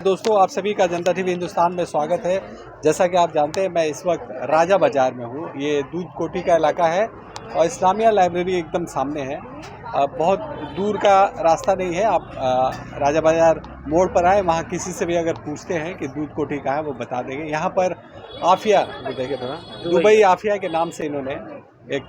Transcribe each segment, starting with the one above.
दोस्तों, आप सभी का जनता टीवी हिंदुस्तान में स्वागत है। जैसा कि आप जानते हैं, मैं इस वक्त राजा बाज़ार में हूँ। ये दूध कोठी का इलाका है और इस्लामिया लाइब्रेरी एकदम सामने है। बहुत दूर का रास्ता नहीं है। आप राजा बाज़ार मोड़ पर आए, वहाँ किसी से भी अगर पूछते हैं कि दूध कोठी कहाँ है, वो बता देंगे। यहाँ पर आफिया, वो देखे थोड़ा, दुबई आफिया के नाम से इन्होंने एक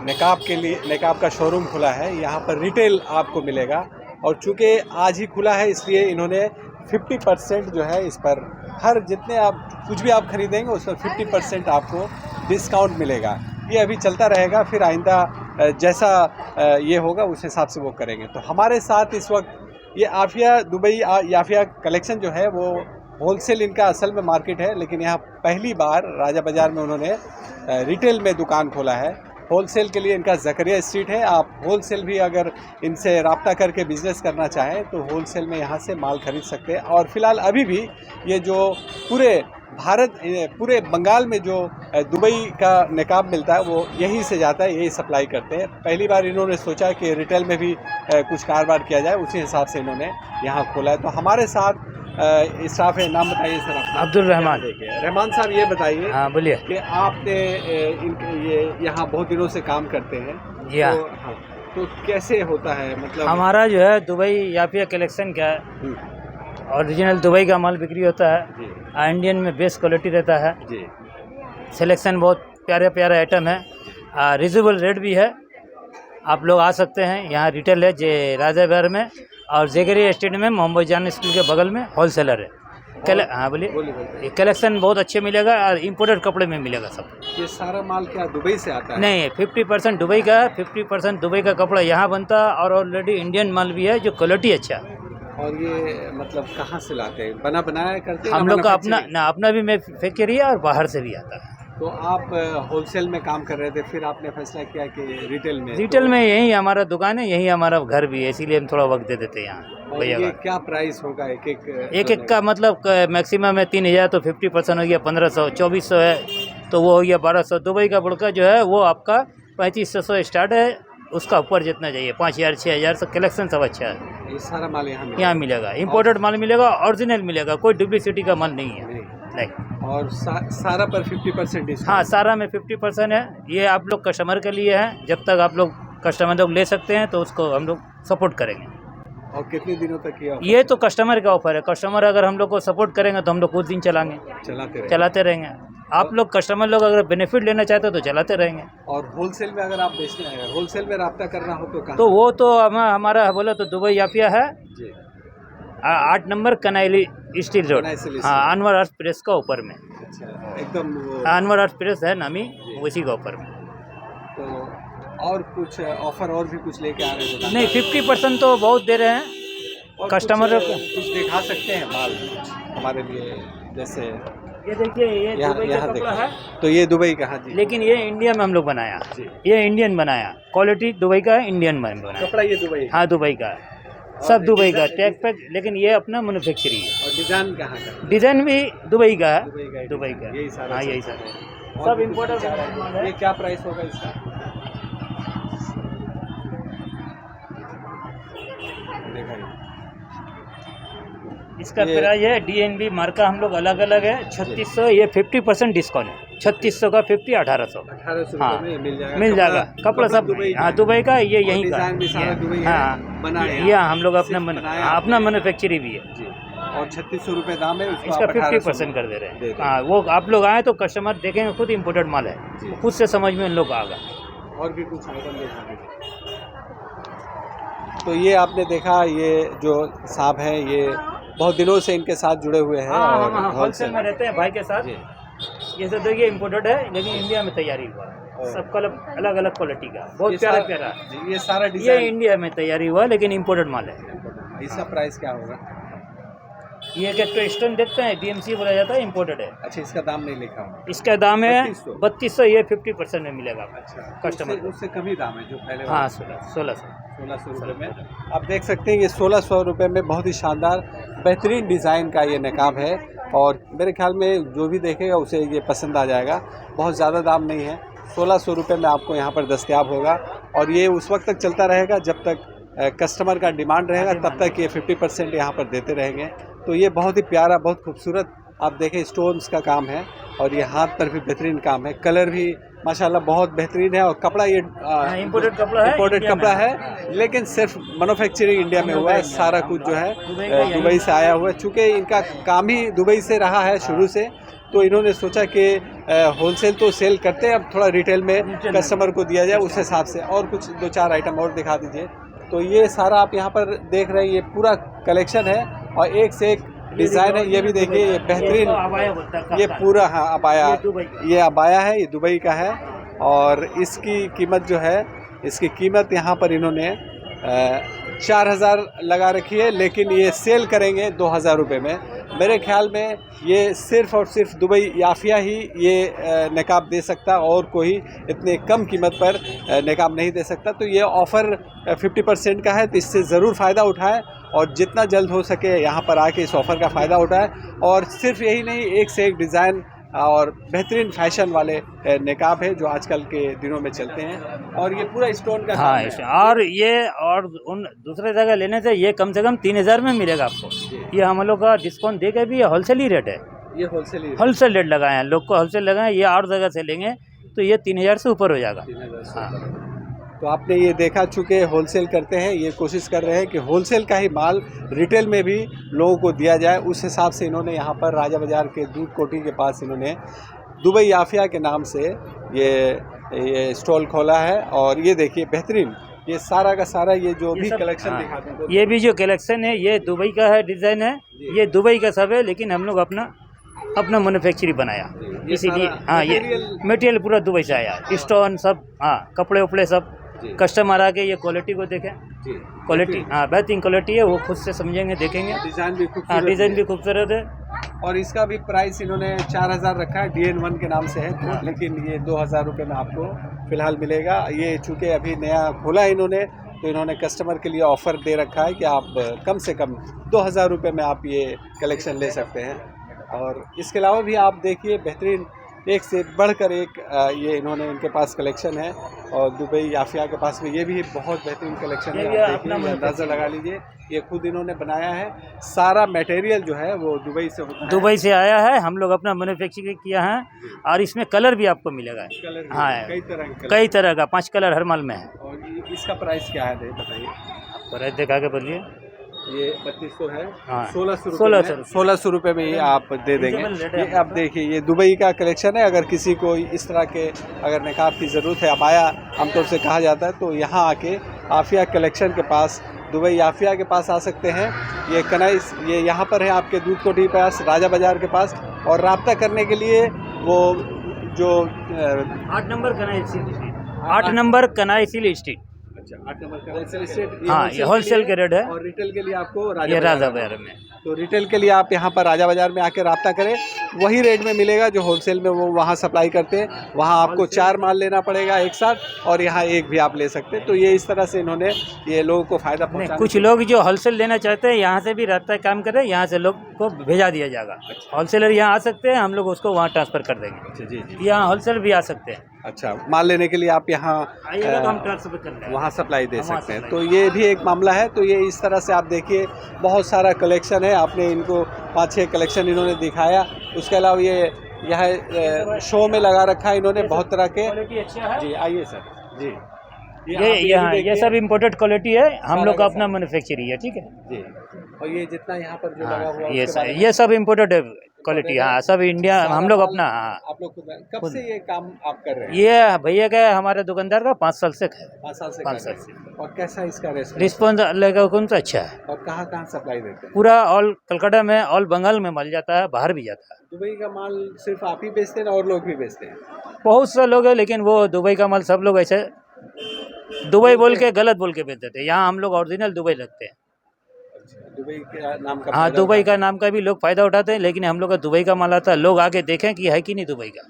निकाब का शोरूम खुला है। यहाँ पर रिटेल आपको मिलेगा और चूँकि आज ही खुला है, इसलिए इन्होंने 50% जो है इस पर, हर जितने आप कुछ भी आप खरीदेंगे उस पर 50% आपको डिस्काउंट मिलेगा। ये अभी चलता रहेगा, फिर आइंदा जैसा ये होगा उस हिसाब से वो करेंगे। तो हमारे साथ इस वक्त ये आफिया दुबई आफिया कलेक्शन जो है वो होलसेल इनका असल में मार्केट है, लेकिन यहाँ पहली बार राजा बाज़ार में उन्होंने रिटेल में दुकान खोला है। होलसेल के लिए इनका ज़करिया स्ट्रीट है। आप होलसेल भी अगर इनसे रब्ता करके बिज़नेस करना चाहें तो होलसेल में यहाँ से माल खरीद सकते हैं। और फ़िलहाल अभी भी ये जो पूरे बंगाल में जो दुबई का निकाब मिलता है वो यहीं से जाता है, यही सप्लाई करते हैं। पहली बार इन्होंने सोचा कि रिटेल में भी कुछ कारोबार किया जाए, उसी हिसाब से इन्होंने यहाँ खोला है। तो हमारे साथ स्टाफ है। नाम बताइए सर अपना। अब्दुल रहमान। रहमान साहब, ये बताइए, हाँ बोलिए, कि आपने ये यहाँ बहुत दिनों से काम करते हैं। जी हाँ। तो कैसे होता है, मतलब हमारा जो है दुबई याफिया कलेक्शन का है, ओरिजिनल दुबई का माल बिक्री होता है जी इंडियन में बेस्ट क्वालिटी रहता है जी। सिलेक्शन बहुत प्यारे प्यारे आइटम है, रिजनेबल रेट भी है। आप लोग आ सकते हैं। यहाँ रिटेल है जे राजा बाज़ार में और ज़करिया स्ट्रीट में मोहम्मद जान स्कूल के बगल में होलसेलर है। हाँ बोलिए। कलेक्शन बहुत अच्छे मिलेगा और इम्पोर्टेड कपड़े में मिलेगा सब। ये सारा माल क्या दुबई से आता है? नहीं, 50% दुबई का है, 50% दुबई का कपड़ा यहाँ बनता है और ऑलरेडी इंडियन माल भी है जो क्वालिटी अच्छा है। और ये मतलब कहाँ से लाते हैं? बनाया करते हैं? हम लोग का अपना भी मैं फैक्ट्री है और बाहर से भी आता है। तो आप होलसेल में काम कर रहे थे, फिर आपने फैसला किया कि रिटेल में में यही हमारा दुकान है, यही हमारा घर भी है, इसीलिए हम थोड़ा वक्त दे देते हैं यहाँ। और ये क्या प्राइस होगा एक का मतलब मैक्सिमम है 3000, तो 50% हो गया 1500, 2400 है तो वो हो गया 1200। दुबई का बुड़का जो है वो आपका 3500 स्टार्ट है, उसका ऊपर जितना चाहिए 5000 6000 से कलेक्शन सब अच्छा है। ये सारा माल यहाँ मिलेगा, इम्पोर्टेड माल मिलेगा, ओरिजिनल मिलेगा, कोई डुप्लीसिटी का माल नहीं है। नहीं। और सारा पर 50% डिस्काउंट? हाँ, सारा में 50% है। ये आप लोग कस्टमर के लिए है, जब तक आप लोग कस्टमर लोग ले सकते हैं तो उसको हम लोग सपोर्ट करेंगे। और कितने दिनों तक ये तो कस्टमर का ऑफर है। कस्टमर अगर हम लोग को सपोर्ट करेंगे तो हम लोग कुछ दिन चलाते रहेंगे। आप लोग कस्टमर लोग अगर बेनिफिट लेना चाहते हो तो चलाते रहेंगे। और होलसेल में अगर आप बेचना है, होलसेल में रब्ता करना हो तो कहाँ? तो वो तो हमारा बोला तो दुबई याफिया है जी, 8 नंबर कनाइली स्टील रोड। हाँ, अनवर आर्ट प्रेस का ऊपर में। अच्छा, एकदम अनवर आर्ट प्रेस है नामी, उसी का ऊपर में। तो और कुछ ऑफर और भी कुछ लेके आ रहे हैं? नहीं, 50% तो बहुत दे रहे हैं कस्टमर को। कुछ दिखा सकते हैं माल हमारे लिए? जैसे ये देखिए, ये दुबई का कपड़ा है। तो ये दुबई का? हाँ जी। लेकिन ये इंडिया में हम लोग बनाया, ये इंडियन बनाया, क्वालिटी दुबई का है, इंडियन में बनाया कपड़ा। ये दुबई? हाँ, दुबई का है, सब दुबई का टैग पैक, लेकिन ये अपना मैन्युफैक्चरिंग है। और डिज़ाइन कहाँ का? डिज़ाइन भी दुबई का है, दुबई का। यही सारा? हाँ, यही सारा सब इम्पोर्टेड है। ये क्या प्राइस होगा इसका? इसका प्राइस है DNB मार्का हम लोग अलग अलग है 3600। ये 50% डिस्काउंट है, 3600 का 50 1800। हाँ, मिल जाएगा कपड़ा सब। हाँ, दुबई का, ये यहीं का। हाँ, ये हम लोग अपना मैन्युफैक्चरिंग भी है। और 3600 रुपये दाम है इसका, 50% कर दे रहे हैं। हाँ, वो आप लोग आए तो कस्टमर देखेंगे, खुद इम्पोर्टेड माल है, खुद से समझ में उन लोग आएगा। और भी कुछ आइटम देखा? तो ये आपने देखा, ये जो साहब हैं ये बहुत दिनों से इनके साथ जुड़े हुए हैं। और होलसेल में रहते हैं भाई के साथ। ये सब देखिए इम्पोर्टेड है, लेकिन इंडिया में तैयारी हुआ है, सबका अलग अलग क्वालिटी का, बहुत प्यारा। ये सारा डिज़ाइन ये इंडिया में तैयारी हुआ, लेकिन इम्पोर्टेड माल है। इसका प्राइस क्या होगा? ये एक स्टोन देखते हैं, DMC बोला जाता है, इम्पोर्टेड है। अच्छा, इसका दाम नहीं लिखा हुआ? इसका दाम है 3200। ये 50% में मिलेगा। अच्छा, कस्टमर उससे कम ही दाम है जो पहले? हाँ, 1600 रुपये में। आप देख सकते हैं ये 1600 रुपये में बहुत ही शानदार बेहतरीन डिज़ाइन का ये नकाब है। और मेरे ख्याल में जो भी देखेगा उसे ये पसंद आ जाएगा। बहुत ज़्यादा दाम नहीं है, 1600 रुपये में आपको यहाँ पर दस्तयाब होगा। और ये उस वक्त तक चलता रहेगा जब तक कस्टमर का डिमांड रहेगा, तब तक ये 50% यहाँ पर देते रहेंगे। तो ये बहुत ही प्यारा, बहुत खूबसूरत आप देखें स्टोन्स का काम है और ये हाथ पर भी बेहतरीन काम है, कलर भी माशाल्लाह बहुत बेहतरीन है और कपड़ा ये इम्पोर्टेड कपड़ा है, इम्पोर्टेड इंडिया कपड़ा में है, लेकिन सिर्फ मैन्युफैक्चरिंग इंडिया में हुआ है, इंडिया सारा में, कुछ जो है दुबई का यही दुबई से आया हुआ है। चूँकि इनका काम ही दुबई से रहा है शुरू से, तो इन्होंने सोचा कि होलसेल तो सेल करते हैं, अब थोड़ा रिटेल में कस्टमर को दिया जाए उस हिसाब से। और कुछ 2-4 आइटम और दिखा दीजिए। तो ये सारा आप यहाँ पर देख रहे हैं, ये पूरा कलेक्शन है और एक से एक डिज़ाइन है। ये भी देखिए, ये बेहतरीन, ये पूरा हाँ अबाया, ये अबाया है, ये दुबई का है और इसकी कीमत जो है, इसकी कीमत यहाँ पर इन्होंने 4,000 लगा रखी है, लेकिन ये सेल करेंगे 2,000 रुपये में। मेरे ख्याल में ये सिर्फ़ और सिर्फ दुबई याफिया ही ये नकाब दे सकता, और कोई इतने कम कीमत पर नकाब नहीं दे सकता। तो ये ऑफ़र 50% का है, तो इससे ज़रूर फ़ायदा उठाएं और जितना जल्द हो सके यहाँ पर आके इस ऑफ़र का फ़ायदा उठाएं। और सिर्फ यही नहीं, एक से एक डिज़ाइन और बेहतरीन फैशन वाले नकाब है जो आजकल के दिनों में चलते हैं, और ये पूरा स्टोन का काम है। और ये और उन दूसरे जगह लेने से ये कम से कम 3,000 में मिलेगा आपको। ये हम लोग का डिस्काउंट दे के भी ये होलसेल ही रेट है, ये होलसेल रेट लगाए हैं, लोग को होलसेल लगाए हैं। ये और जगह से लेंगे तो ये 3,000 से ऊपर हो जाएगा। हाँ, तो आपने ये देखा, चूँकि होलसेल करते हैं, ये कोशिश कर रहे हैं कि होलसेल का ही माल रिटेल में भी लोगों को दिया जाए। उस हिसाब से इन्होंने यहाँ पर राजा बाज़ार के दूध कोठी के पास इन्होंने दुबई याफिया के नाम से ये स्टॉल खोला है। और ये देखिए बेहतरीन, ये सारा का सारा ये जो भी कलेक्शन दिखाते हैं, ये भी जो कलेक्शन है ये दुबई का है, डिज़ाइन है, ये दुबई का सब है, लेकिन हम लोग अपना मैन्युफैक्चरिंग बनाया, इसीलिए हाँ ये मटेरियल पूरा दुबई से आया, स्टोन सब, हाँ कपड़े उपड़े सब। कस्टमर आके ये क्वालिटी को देखें, क्वालिटी हाँ बेहतरीन क्वालिटी है, वो खुद से समझेंगे, देखेंगे। डिज़ाइन भी खूबसूरत, हाँ डिज़ाइन भी खूबसूरत है। और इसका भी प्राइस इन्होंने 4,000 रखा है, DN1 के नाम से है, तो लेकिन ये 2,000 रुपये में आपको फ़िलहाल मिलेगा। ये चूँकि अभी नया खोला है इन्होंने, तो इन्होंने कस्टमर के लिए ऑफ़र दे रखा है कि आप कम से कम 2,000 रुपये में आप ये कलेक्शन ले सकते हैं। और इसके अलावा भी आप देखिए बेहतरीन, एक से बढ़कर एक ये इन्होंने इनके पास कलेक्शन है। और दुबई याफिया के पास में ये भी बहुत बेहतरीन कलेक्शन है, आप देखिए, अंदाज़ा लगा लीजिए, ये खुद इन्होंने बनाया है। सारा मटेरियल जो है वो दुबई से होता है, दुबई से आया है, हम लोग अपना मैन्युफैक्चरिंग किया है। और इसमें कलर भी आपको मिलेगा, हाँ कई तरह का 5 कलर हर माल में है। और इसका प्राइस क्या है बताइए? प्राइस दिखा के बोलिए। ये 3200 है, हाँ 1600 रुपये में ये आप दे देंगे। ये आप देखिए, ये दुबई का कलेक्शन है। अगर किसी को इस तरह के अगर नकाब की ज़रूरत है, अबाया आमतौर से कहा जाता है, तो यहाँ आके आफिया कलेक्शन के पास, दुबई आफिया के पास आ सकते हैं। ये कनाइस, ये यहाँ पर है आपके दूध कोठी के पास, राजा बाज़ार के पास। और रब्ता करने के लिए वो जो 8 नंबर कनाई सील स्ट्रीट। अच्छा, 8 नंबर कलेक्शन स्ट्रीट। हाँ ये होलसेल के रेट है, और रिटेल के लिए आपको ये राजा बाजार में। तो रिटेल के लिए आप यहाँ पर राजा बाज़ार में आके रब्ता करें, वही रेट में मिलेगा जो होलसेल में वो वहाँ सप्लाई करते हैं। वहाँ आपको 4 माल लेना पड़ेगा एक साथ, और यहाँ एक भी आप ले सकते हैं। तो ये इस तरह से इन्होंने ये लोगों को फ़ायदा पहुँचा। कुछ लोग जो होलसेल लेना चाहते हैं यहाँ से भी रब्ता काम करें, यहाँ से लोग को भेजा दिया जाएगा। होलसेलर यहाँ आ सकते हैं, हम लोग उसको वहाँ ट्रांसफ़र कर देंगे। अच्छा जी, यहाँ होलसेल भी आ सकते हैं। अच्छा, माल लेने के लिए आप यहाँ हम ट्रांसफ़र कर देंगे, वहाँ सप्लाई दे सकते हैं। तो ये भी एक मामला है। तो ये इस तरह से आप देखिए, बहुत सारा कलेक्शन है। आपने इनको 5-6 कलेक्शन इन्होंने दिखाया। उसके अलावा ये यह शो में लगा रखा है इन्होंने बहुत तरह के। जी आइए सर जी, ये सब इम्पोर्टेड क्वालिटी है, हम लोग का अपना मैन्युफैक्चरिंग है, ठीक है जी। और ये जितना यहाँ पर जो लगा हुआ है, ये सब इम्पोर्टेड क्वालिटी, हाँ सब इंडिया, हम लोग अपना। हाँ आप लोग कब से ये काम आप कर रहे हैं? ये भैया का हमारे दुकानदार का 5 साल से है। 5 साल से 5 साल से। और कैसा इसका रिस्पॉन्स लगेगा कौन सा अच्छा है। और कहाँ कहाँ सप्लाई देते हैं? पूरा ऑल कलकत्ता में, ऑल बंगाल में माल जाता है, बाहर भी जाता है। दुबई का माल सिर्फ आप ही बेचते हैं और लोग भी बेचते हैं? बहुत से लोग हैं, लेकिन वो दुबई का माल सब लोग ऐसे दुबई बोल के गलत बोल के बेचते थे। यहाँ हम लोग ओरिजिनल दुबई लगते हैं। दुबई का नाम का, हाँ दुबई का नाम का भी लोग फायदा उठाते हैं, लेकिन हम लोग का दुबई का माल आता है, लोग आके देखें कि है कि नहीं दुबई का।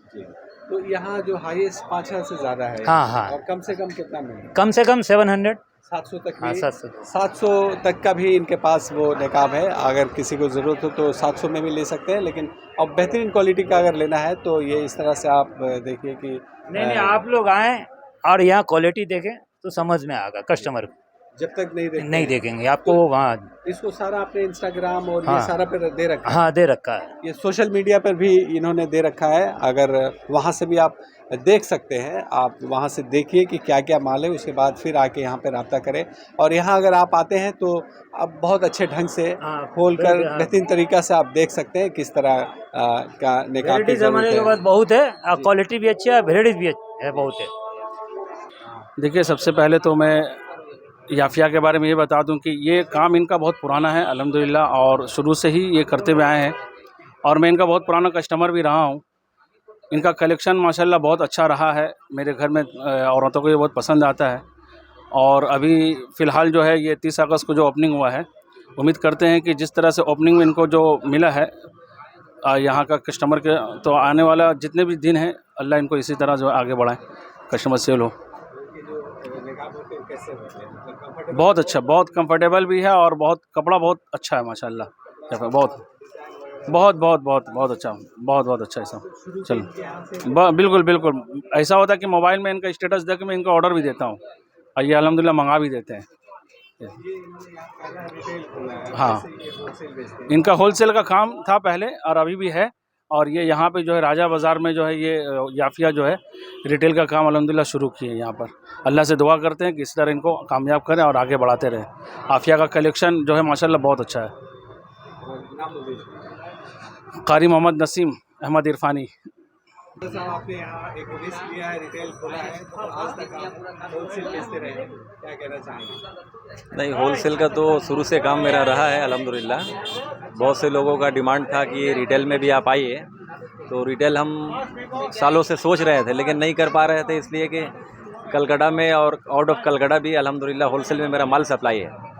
तो यहाँ जो हाईएस्ट 5,000 से ज़्यादा है। हाँ। और कम से कम कितना में? कम से कम 700 700 तक। हाँ 700 तक का भी इनके पास वो नकाब है। अगर किसी को ज़रूरत हो तो 700 में भी ले सकते हैं, लेकिन अब बेहतरीन क्वालिटी का अगर लेना है तो ये इस तरह से आप देखिए कि नहीं आप लोग आएँ और यहाँ क्वालिटी देखें तो समझ में आएगा कस्टमर को। जब तक नहीं देखते नहीं हैं। देखेंगे आपको वो वहाँ। इसको सारा आपने इंस्टाग्राम और ये हाँ। सारा पे दे रखा है। हाँ दे रखा है। ये सोशल मीडिया पर भी इन्होंने दे रखा है, अगर वहाँ से भी आप देख सकते हैं, आप वहाँ से देखिए कि क्या क्या माल है, उसके बाद फिर आके यहाँ पे रब्ता करें। और यहाँ अगर आप आते हैं तो आप बहुत अच्छे ढंग से हाँ, खोल कर हाँ। बेहतरीन तरीक़ा से आप देख सकते हैं किस तरह का निकाह की वैरायटी जमाने ज़रूरत के है। बाद बहुत है, क्वालिटी भी अच्छी है, वैरायटी भी है बहुत है। देखिए, सबसे पहले तो मैं याफिया के बारे में ये बता दूं कि ये काम इनका बहुत पुराना है अल्हम्दुलिल्लाह, और शुरू से ही ये करते हुए आए हैं, और मैं इनका बहुत पुराना कस्टमर भी रहा हूं। इनका कलेक्शन माशाल्लाह बहुत अच्छा रहा है, मेरे घर में औरतों को ये बहुत पसंद आता है। और अभी फ़िलहाल जो है ये 30 अगस्त को जो ओपनिंग हुआ है, उम्मीद करते हैं कि जिस तरह से ओपनिंग में इनको जो मिला है यहाँ का कस्टमर के, तो आने वाला जितने भी दिन हैं अल्लाह इनको इसी तरह जो आगे बढ़ाए, कस्टमर सेल हो। बहुत अच्छा, बहुत कंफर्टेबल भी है, और बहुत कपड़ा बहुत अच्छा है माशाल्लाह। बहुत बहुत बहुत बहुत बहुत अच्छा, बहुत बहुत अच्छा है सब। चलो बिल्कुल बिल्कुल, ऐसा होता है कि मोबाइल में इनका स्टेटस देख के मैं इनका ऑर्डर भी देता हूँ, और ये अल्हम्दुलिल्लाह मंगा भी देते हैं। हाँ, इनका होलसेल का काम था पहले और अभी भी है, और ये यहाँ पे जो है राजा बाज़ार में जो है ये याफिया जो है रिटेल का काम अल्हम्दुलिल्लाह शुरू किए हैं यहाँ पर। अल्लाह से दुआ करते हैं कि इस तरह इनको कामयाब करें और आगे बढ़ाते रहें। आफिया का कलेक्शन जो है माशाल्लाह बहुत अच्छा है। कारी मोहम्मद नसीम अहमद इरफानी। आपने यहाँ एक रिस्क लिया है, रिटेल खोला है, तो आज तक आप होलसेल बेचते रहे, क्या कहना चाहेंगे? नहीं, होलसेल का तो शुरू से काम मेरा रहा है अल्हम्दुलिल्लाह। बहुत से लोगों का डिमांड था कि रिटेल में भी आप आइए, तो रिटेल हम सालों से सोच रहे थे लेकिन नहीं कर पा रहे थे, इसलिए कि कलकत्ता में और आउट ऑफ कलकत्ता भी अल्हम्दुलिल्लाह होलसेल में मेरा माल सप्लाई है।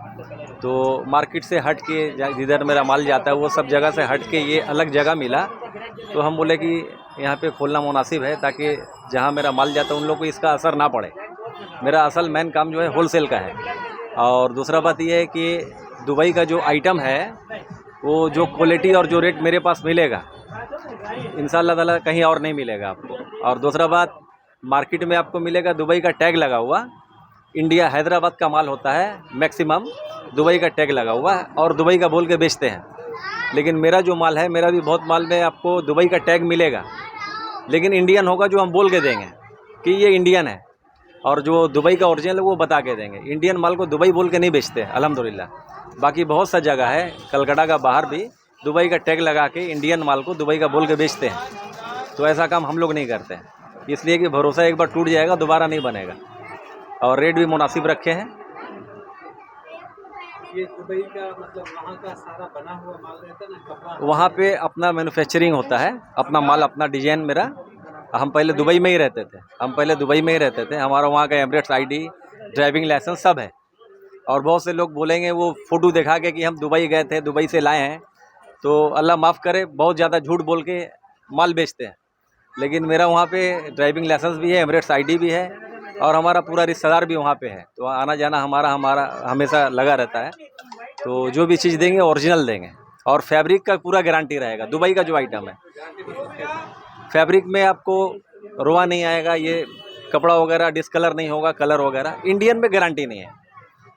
तो मार्केट से हट के जिधर मेरा माल जाता है वो सब जगह से हट के ये अलग जगह मिला, तो हम बोले कि यहाँ पे खोलना मुनासिब है, ताकि जहाँ मेरा माल जाता है उन लोग को इसका असर ना पड़े। मेरा असल मेन काम जो है होलसेल का है। और दूसरा बात ये है कि दुबई का जो आइटम है वो जो क्वालिटी और जो रेट मेरे पास मिलेगा इंशाअल्लाह ताला कहीं और नहीं मिलेगा आपको। और दूसरा बात, मार्केट में आपको मिलेगा दुबई का टैग लगा हुआ, इंडिया हैदराबाद का माल होता है मैक्सिमम, दुबई का टैग लगा हुआ है और दुबई का बोल के बेचते हैं। लेकिन मेरा जो माल है, मेरा भी बहुत माल में आपको दुबई का टैग मिलेगा, लेकिन इंडियन होगा, जो हम बोल के देंगे कि ये इंडियन है, और जो दुबई का ओरिजिनल है वो बता के देंगे। इंडियन माल को दुबई बोल के नहीं बेचते अल्हम्दुलिल्लाह। बाकी बहुत सा जगह है कलकत्ता का बाहर भी दुबई का टैग लगा के इंडियन माल को दुबई का बोल के बेचते हैं, तो ऐसा काम हम लोग नहीं करते हैं, इसलिए कि भरोसा एक बार टूट जाएगा दोबारा नहीं बनेगा। और रेट भी मुनासिब रखे हैं। ये दुबई का मतलब वहाँ का सारा बना हुआ माल रहता है ना, कपड़ा वहाँ पे अपना मैन्युफैक्चरिंग होता है, अपना माल, अपना डिजाइन। मेरा हम पहले दुबई में ही रहते थे, हमारा वहाँ का एमरेट्स आईडी, ड्राइविंग लाइसेंस सब है। और बहुत से लोग बोलेंगे वो फ़ोटो दिखा के कि हम दुबई गए थे, दुबई से लाए हैं, तो अल्लाह माफ़ करे बहुत ज़्यादा झूठ बोल के माल बेचते हैं। लेकिन मेरा वहाँ पे ड्राइविंग लाइसेंस भी है, एमरेट्स आईडी भी है, और हमारा पूरा रिश्तेदार भी वहाँ पे है, तो आना जाना हमारा हमेशा लगा रहता है। तो जो भी चीज़ देंगे ओरिजिनल देंगे, और फैब्रिक का पूरा गारंटी रहेगा। दुबई का जो आइटम है, फैब्रिक में आपको रोआ नहीं आएगा, ये कपड़ा वगैरह डिसकलर नहीं होगा, कलर वगैरह। इंडियन में गारंटी नहीं है,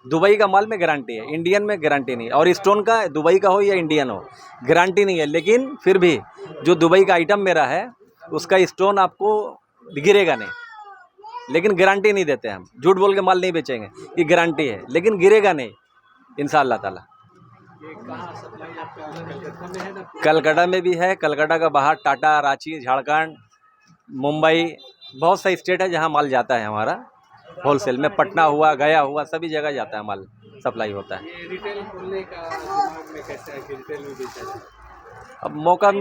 दुबई का माल में गारंटी है, इंडियन में गारंटी नहीं है। और स्टोन का दुबई का हो या इंडियन हो, गारंटी नहीं है। लेकिन फिर भी जो दुबई का आइटम मेरा है उसका स्टोन आपको गिरेगा नहीं, लेकिन गारंटी नहीं देते हम, झूठ बोल के माल नहीं बेचेंगे, ये गारंटी है, लेकिन गिरेगा नहीं इंशाअल्लाह ताला। कलकत्ता में भी है, कलकत्ता का बाहर टाटा, रांची, झारखंड, मुंबई, बहुत सा स्टेट है जहां माल जाता है हमारा होलसेल में। पटना हुआ, गया हुआ, सभी जगह जाता है माल, सप्लाई होता है। ये रिटेल खोलने का दिमाग में कैसे है कि रिटेल में बेचा जाए? अब मौका,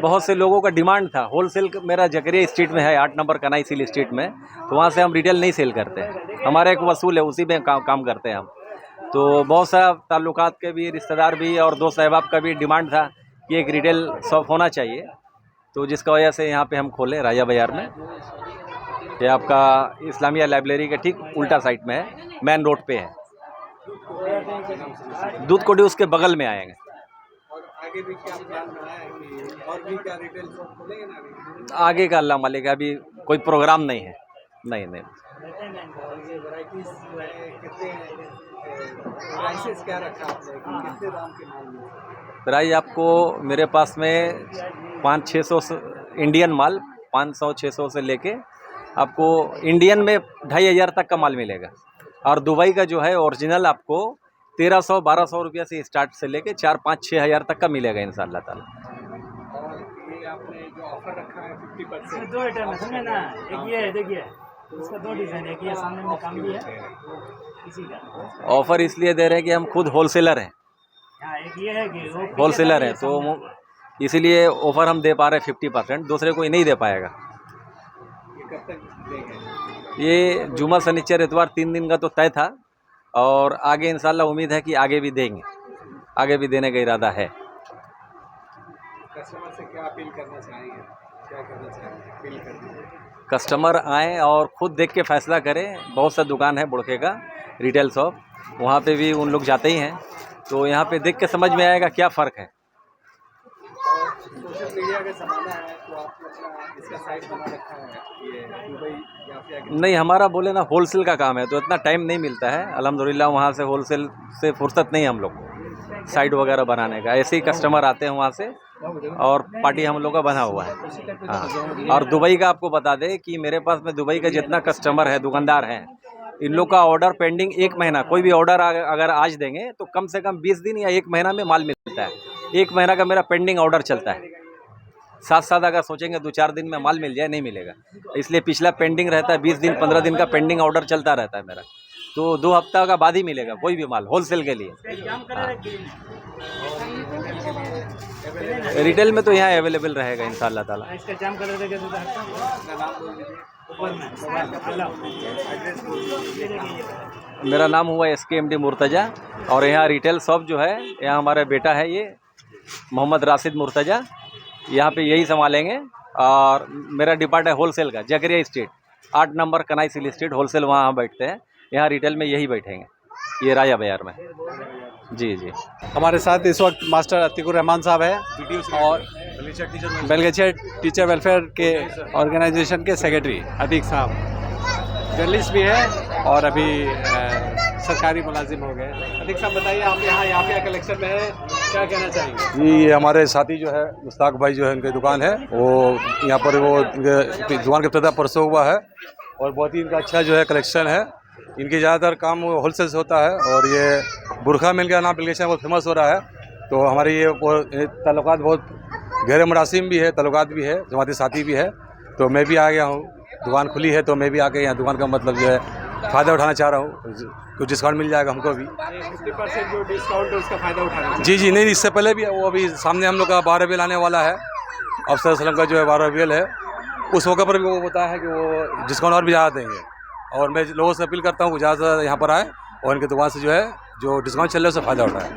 बहुत से लोगों का डिमांड था। होलसेल मेरा जकरिया स्ट्रीट में है, 8 नंबर कनाई सील स्ट्रीट में, तो वहाँ से हम रिटेल नहीं सेल करते हैं, हमारा एक वसूल है, उसी में काम करते हैं हम। तो बहुत सा ताल्लुकात के भी, रिश्तेदार भी और दोस्त अहबाब का भी डिमांड था कि एक रिटेल शॉप होना चाहिए, तो जिसका वजह से यहाँ पे हम खोले राजा बाज़ार में। ये आपका इस्लामिया लाइब्रेरी के ठीक उल्टा साइड में है, मेन रोड पे है। दूध कोडी उसके बगल में आएंगे। और आगे भी क्या प्लान बनाया है कि और भी क्या रिटेल शॉप खोलेंगे ना? आगे का अल्लाह मालिक, अभी कोई प्रोग्राम नहीं है। नहीं। और ये वैरायटीज जो है कितने प्राइसेस क्या रखा आपने, कितने दाम के माल में? प्राइस आपको मेरे पास में 500-600 इंडियन माल 500-600 से लेके आपको इंडियन में 2500 तक का माल मिलेगा। और दुबई का जो है ओरिजिनल आपको 1300-1200 रुपया से स्टार्ट से लेके 4-5-6 हज़ार तक का मिलेगा इंशाल्लाह ताला। और ये आपने जो ऑफर रखा है 50%, दो आइटम है, सुनिए ना, एक ये है, देखिए इसका दो डिज़ाइन है, एक ये सामने में काम भी है इसी का। ऑफ़र इसलिए दे रहे हैं कि हम खुद होलसेलर हैं, हाँ, एक ये है कि वो होलसेलर हैं, तो इसीलिए ऑफ़र हम दे पा रहे हैं 50%, दूसरे कोई नहीं दे पाएगा। ये कब तक देंगे? ये जुमा शनिचर इतवार 3 दिन का तो तय था और आगे इंशाल्लाह उम्मीद है कि आगे भी देंगे, आगे भी देने का इरादा है। कस्टमर से क्या अपील करना चाहेंगे, क्या करना चाहेंगे, अपील कर दीजिए। कस्टमर आएँ और ख़ुद देख के फ़ैसला करें। बहुत सा दुकान है बुड़के का रिटेल शॉप, वहाँ पे भी उन लोग जाते ही हैं, तो यहाँ पे देख के समझ में आएगा क्या फ़र्क है। सोशल मीडिया का ज़माना है, तो आपने अपना इसका साइट बना रखा है, ये दुबई याफिया के? नहीं, हमारा बोले ना होलसेल का काम है, तो इतना टाइम नहीं मिलता है अल्हम्दुलिल्लाह, वहाँ से होलसेल से फुर्सत नहीं हम लोग को साइट वगैरह बनाने का। ऐसे ही कस्टमर आते हैं वहाँ से और पार्टी हम लोग का बना हुआ है। हाँ, और दुबई का आपको बता दें कि मेरे पास में दुबई का जितना कस्टमर है, दुकानदार हैं, इन लोग का ऑर्डर पेंडिंग 1 महीना, कोई भी ऑर्डर अगर आज देंगे तो कम से कम 20 दिन या 1 महीना में माल मिलता है। 1 महीना का मेरा पेंडिंग ऑर्डर चलता है। साथ अगर सोचेंगे 2-4 दिन में माल मिल जाए, नहीं मिलेगा, इसलिए पिछला पेंडिंग रहता है 20 दिन 15 दिन का पेंडिंग ऑर्डर चलता रहता है मेरा, तो 2 हफ्ता का बाद ही मिलेगा कोई भी माल होलसेल के लिए। रिटेल में तो यहाँ अवेलेबल रहेगा इंशाल्लाह ताला। इसका जाम कलर देगा तो मेरा नाम हुआ SKMD मुर्तज़ा और यहाँ रिटेल शॉप जो है, यहाँ हमारा बेटा है ये मोहम्मद राशिद मुर्तज़ा, यहाँ पे यही संभालेंगे। और मेरा डिपार्ट है होलसेल का, जकरिया स्ट्रीट 8 नंबर कनाई सिल स्ट्रीट, होलसेल वहाँ हम बैठते हैं। यहाँ रिटेल में यही बैठेंगे, ये राजा बाज़ार में। जी जी। हमारे साथ इस वक्त मास्टर अतीकुर रहमान साहब हैं और बेलगछिया टीचर वेलफेयर के ऑर्गेनाइजेशन के सेक्रेटरी अतीक साहब, जर्नलिस्ट भी है और अभी सरकारी मुलाजिम हो गए। अतीक साहब बताइए, आप यहाँ याफिया कलेक्शन में है, क्या कहना चाहेंगे? जी, ये हमारे साथी जो है मुश्ताक भाई जो है, इनकी दुकान है, वो यहाँ पर वो दुकान का इफ्तिताह परसों हुआ है और बहुत ही इनका अच्छा जो है कलेक्शन है। इनके ज़्यादातर काम होलसेल से होता है और ये बुरखा मिल का नाम एप्लीकेशन बहुत फेमस हो रहा है। तो हमारे ये ताल्लुकात बहुत गहरे मरासिम भी है, ताल्लुकात भी है, जमाती साथी भी है। तो मैं भी आ गया हूँ, दुकान खुली है तो मैं भी आके यहाँ दुकान का मतलब जो है फ़ायदा उठाना चाह रहा हूँ। कुछ डिस्काउंट मिल जाएगा हमको भी। 50% जो डिस्काउंट है उसका फ़ायदा उठाना? जी, नहीं, इससे पहले भी वो अभी सामने हम लोग का 12 रबीउल आने वाला है, अफसर सलम का जो है 12 रबीउल है, उस मौके पर भी वो बताया है कि वो डिस्काउंट और भी ज़्यादा देंगे। और मैं लोगों से अपील करता हूँ कि ज़्यादा से यहाँ पर आए और इनकी दुकान से जो है जो डिस्काउंट चल रहा है उससे फ़ायदा उठाएं।